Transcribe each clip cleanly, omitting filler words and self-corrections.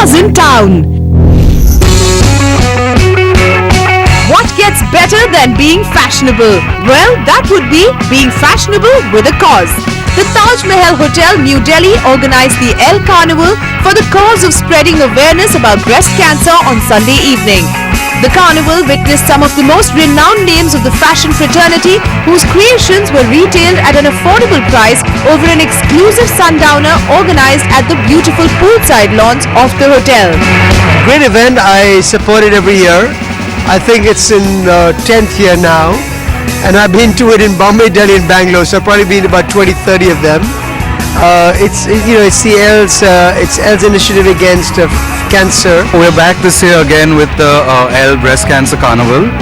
stars in town. What gets better than being fashionable? Well, that would be being fashionable with a cause. The Taj Mahal Hotel, New Delhi organized the El Carnival for the cause of spreading awareness about breast cancer on Sunday evening. The carnival witnessed some of the most renowned names of the fashion fraternity whose creations were retailed at an affordable price over an exclusive sundowner organized at the beautiful poolside lawns of the hotel. Great event. I support it every year. I think it's in 10th year now, and I've been to it in Bombay, Delhi and Bangalore, so I've probably been about 20-30 of them. It's the EL's initiative against cancer. We're back this year again with the EL Breast Cancer Carnival.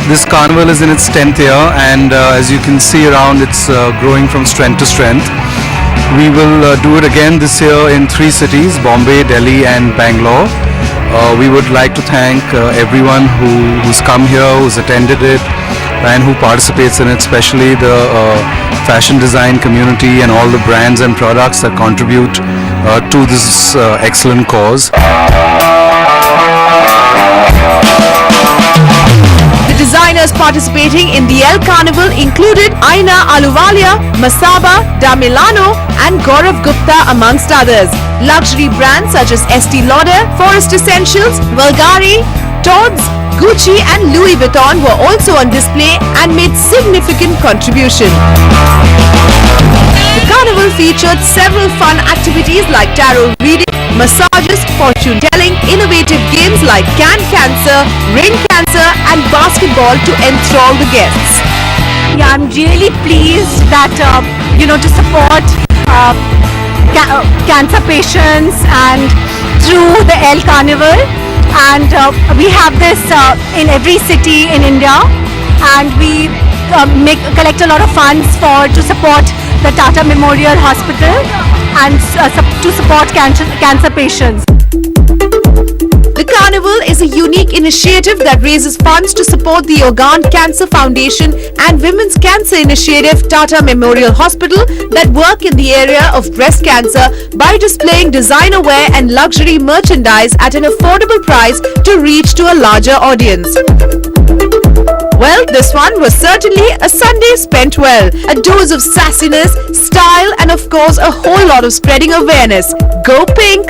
This carnival is in its 10th year, and as you can see around, it's growing from strength to strength. We will do it again this year in 3 cities, Bombay, Delhi and Bangalore. We would like to thank everyone who's come here, who's attended it and who participates in it, especially the fashion design community and all the brands and products that contribute to this excellent cause. The designers participating in the El Carnival included Aina Ahluwalia, Masaba, Da Milano and Gaurav Gupta amongst others. Luxury brands such as Estee Lauder, Forest Essentials, Bulgari, Tod's, Gucci and Louis Vuitton were also on display and made significant contribution. The carnival featured several fun activities like tarot reading, massages, fortune telling, innovative games like can cancer, ring cancer and basketball to enthrall the guests. Yeah, I'm really pleased that to support cancer patients and through the El Carnival, and we have this in every city in India, and we collect a lot of funds to support the Tata Memorial Hospital and to support cancer patients. The carnival is a unique initiative that raises funds to support the Organ Cancer Foundation and Women's Cancer Initiative Tata Memorial Hospital that work in the area of breast cancer by displaying designer wear and luxury merchandise at an affordable price to reach to a larger audience. Well, this one was certainly a Sunday spent well. A dose of sassiness, style and of course a whole lot of spreading awareness. Go Pink!